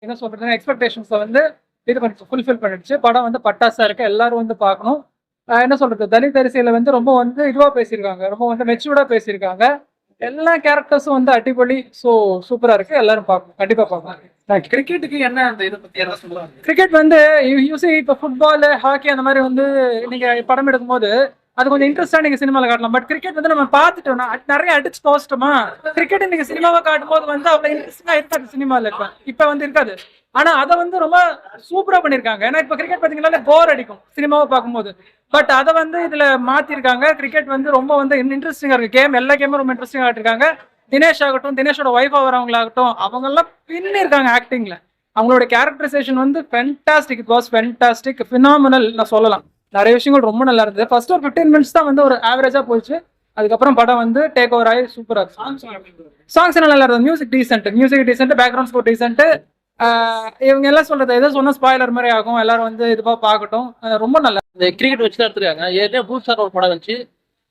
என்ன சொல்றதுன்னா எக்ஸ்பெக்டேஷன்ஸை வந்து இது பண்ணி ஃபுல்ஃபில் பண்ணிடுச்சு. படம் வந்து பட்டாசா இருக்கு, எல்லாரும் வந்து பார்க்கணும். என்ன சொல்றது, தலித் அரசியல வந்து ரொம்ப வந்து இதுவா பேசியிருக்காங்க, ரொம்ப வந்து மெச்சூர்டா பேசியிருக்காங்க. எல்லா கேரக்டர்ஸும் வந்து அடிப்பொலி. ஸோ சூப்பரா இருக்கு, எல்லாரும் பார்க்கணும், கண்டிப்பா பார்க்கணும். கிரிக்கெட்டுக்கு என்ன அந்த இதை பத்தி என்ன சொல்லுவாங்க? கிரிக்கெட் வந்து யூசி இப்போ ஃபுட்பால், ஹாக்கி அந்த மாதிரி வந்து நீங்க படம் எடுக்கும்போது அது கொஞ்சம் இன்ட்ரெஸ்டா நீங்க சினிமாவில் காட்டலாம். பட் கிரிக்கெட் வந்து நம்ம பார்த்துட்டோம்னா நிறைய அடிச்சு போஸ்டோமா, கிரிக்கெட் நீங்க சினிமாவை காட்டும் போது வந்து அவ்வளவு இன்ட்ரெஸ்டிங்கா இருக்காது சினிமாவில். இப்ப வந்து இருக்காது. ஆனா அதை வந்து ரொம்ப சூப்பரா பண்ணிருக்காங்க. ஏன்னா இப்ப கிரிக்கெட் பாத்தீங்கன்னா போர் அடிக்கும் சினிமாவை பார்க்கும்போது. பட் அதை வந்து இதுல மாத்திருக்காங்க. கிரிக்கெட் வந்து ரொம்ப வந்து இன்ட்ரெஸ்டிங்கா இருக்கு. கேம் எல்லா கேமும் ரொம்ப இன்ட்ரெஸ்டிங்கா ஆட்டிருக்காங்க. தினேஷ் ஆகட்டும், தினேஷோட ஒய்ஃபா வரவங்களாகட்டும், அவங்க எல்லாம் பின்னிருக்காங்க ஆக்டிங்ல. அவங்களோட கேரக்டரைசேஷன் வந்து fantastic. It was fantastic, phenomenal நான் சொல்லலாம். நிறைய விஷயங்கள் ரொம்ப நல்லா இருந்தது. ஃபர்ஸ்ட் ஒரு 15 மினிட்ஸ் தான் வந்து ஒரு ஆவரேஜா போச்சு. அதுக்கப்புறம் படம் வந்து டேக் ஓவர் ஆகி சூப்பரா இருக்கு. சாங்ஸ் நல்லா இருந்தது. Music decent, background score decent. இவங்க எல்லாம் சொல்றது எதோ சொன்ன ஸ்பாய்லர் மாதிரி ஆகும், எல்லாரும் வந்து இதுவா பார்க்கட்டும். ரொம்ப நல்லா இந்த கிரிக்கெட் வச்சு தான் எடுத்துருக்காங்க. ஏற்கனவே பூஸ்டார் ஒரு படம் வந்துச்சு,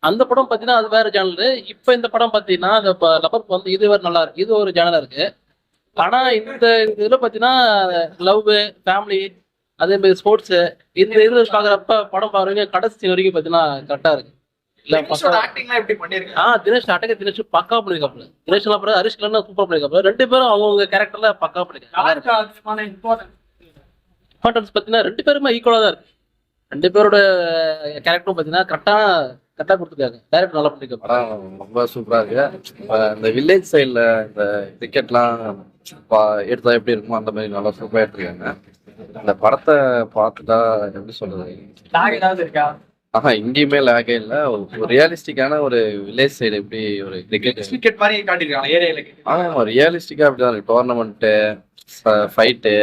அந்த படம் பார்த்தீங்கன்னா அது வேற ஜேனல். இப்போ இந்த படம் பார்த்தீங்கன்னா அந்த லப்பர் வந்து இது வேறு நல்லா இருக்கு, இது ஒரு ஜேனலா இருக்கு. ஆனா இந்த இதில் பார்த்தீங்கன்னா லவ், ஃபேமிலி, அதே மாதிரி ஸ்போர்ட்ஸ், இந்த இது பார்க்குறப்ப படம் பாக்குறவங்க கடைசி வரைக்கும் பார்த்தீங்கன்னா கரெக்டா இருக்கு. தினேஷ் அட்டக தினேஷ் பக்கா பண்ணிருக்காப்ல. தினேஷ் அப்புறம் ஹரிஷ் கல்யாணம் சூப்பர் பண்ணிருக்காப்ல. ரெண்டு பேரும் அவங்க கேரக்டர்ல பக்கா பண்ணிருக்காங்க. இம்பார்ட்டன்ஸ் பார்த்தீங்கன்னா ரெண்டு பேருமே ஈக்குவலா தான் இருக்கு. ரெண்டு பேரோட கேரக்டரும் பார்த்தீங்கன்னா கரெக்டா கொடுத்துருக்காங்க. டைரக்டர் நல்லா பண்ணிருக்காங்க. படம் ரொம்ப சூப்பரா இருக்கு. இந்த வில்லேஜ் சைட்ல இந்த கிரிக்கெட்லாம் எடுத்தா எப்படி இருக்குமோ அந்த மாதிரி நல்லா சூப்பரா எடுத்துருக்காங்க. இந்த படத்தை பார்த்துட்டா எப்படி சொல்றது, இங்கேயுமே லேகே இல்ல. ஒரு ரியலிஸ்டிக்கான ஒரு வில்லேஜ் சைடு எப்படி ஒரு கிரிக்கெட் மாதிரி காட்டிருக்காங்க ஏரியால. ஆமா, ரியலிஸ்டிக்கா அப்படிதான் இருக்கு. டோர்னமெண்ட், ஃபைட்டு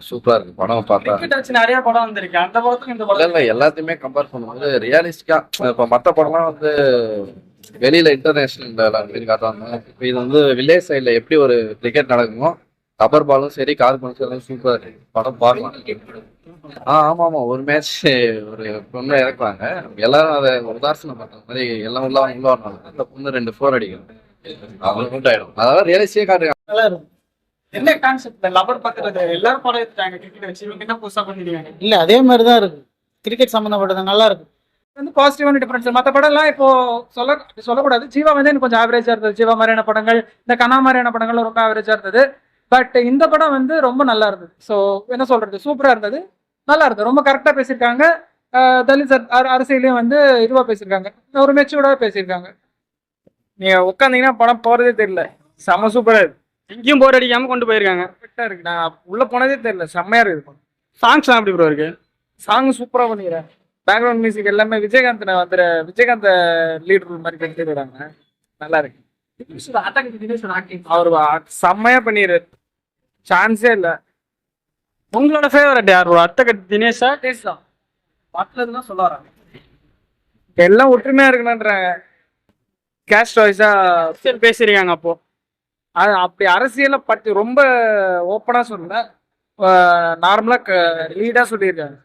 சூப்பரா இருக்கு. படம் பார்த்தா நிறைய படம் வந்திருக்கு. அந்த படத்துக்கு இந்த படம் இல்ல, எல்லாத்தையுமே கம்பேர் பண்ணும்போது ரியலிஸ்டிக்கா. இப்ப மத்த படம்லாம் வந்து வெளியில இன்டர்நேஷனல் காட்டுறாங்க. இப்ப இது வந்து வில்லேஜ் சைட்ல எப்படி ஒரு கிரிக்கெட் நடக்குமோ, ரப்பர் பாலும் சரி, கார்பனும் சரி, சூப்பரா இருக்கு. படம் பார்க்கலாம். ஆமா, ஒரு மேட்ச் ஒரு பொண்ணு இறக்குவாங்க. எல்லாரும் அதை உதாரணம் பண்ற மாதிரி எல்லாம் உள்ள அந்த பொண்ணு 2 4 அடிக்கும், அவங்களுக்கு அவுட் ஆயிடும். அதாவது ரியலிஸ்டிக்கா காட்டுறாங்க. நல்லா இருக்கும். என்ன கான்செப்ட் லவர் பாக்குறது எல்லாரும் படம் எடுத்தாங்க. கிரிக்கெட் வச்சு இவங்க என்ன புதுசா பண்ணிருக்காங்க? இல்ல அதே மாதிரி தான் இருக்கு. கிரிக்கெட் சம்பந்தப்பட்டது நல்லா இருக்கு. வந்து பாசிட்டிவான டிஃபரன்ஸ். மற்ற படம்லாம் இப்போ சொல்லக்கூடாது. ஜீவா வந்து எனக்கு கொஞ்சம் ஆவரேஜா இருந்தது. ஜீவா மாதிரியான படங்கள், இந்த கனா மாதிரியான படங்கள் ரொம்ப ஆவரேஜா இருந்தது. பட் இந்த படம் வந்து ரொம்ப நல்லா இருந்தது. ஸோ என்ன சொல்றது, சூப்பரா இருந்தது, நல்லா இருந்தது. ரொம்ப கரெக்டா பேசியிருக்காங்க. தலித் அரசியலையும் வந்து இதுவா பேசியிருக்காங்க, ஒரு மெச்சூர்டா பேசியிருக்காங்க. நீங்க உட்காந்தீங்கன்னா படம் போறதே தெரியல. செம்ம சூப்பரா இருக்கு. எங்கேயும் போர் அடிக்காம கொண்டு போயிருக்காங்க. கரெக்டா இருக்கு. நான் உள்ள போனதே தெரியல. செம்மையா இருக்கு. சாங்ஸ்லாம் எப்படி ப்ரோ இருக்கு? சாங் சூப்பரா பண்ணிக்கிறேன். பேக்ரவுண்ட் மியூசிக் எல்லாமே விஜயகாந்த் லீட் ரோல் மாதிரி எடுத்துக்கிறாங்க. நல்லா இருக்கு. அவரு செம்மையா பண்ணிடுறாரு, சான்ஸே இல்ல. உங்களோட ஃபேவரட் யார் ப்ரோ? அட்டகத்தி தினேஷா? டேஸ்டா பார்த்ததுதான் சொல்ல வராங்க. எல்லாம் ஒற்றுமையா இருக்கணும்ன்றாங்க. கேஸ்ட் வைஸா பேசிருக்காங்க. அப்போ அது அப்படி அரசியலை பற்றி ரொம்ப ஓப்பனா சொல்லல, நார்மலா லீடா சொல்லியிருக்காங்க.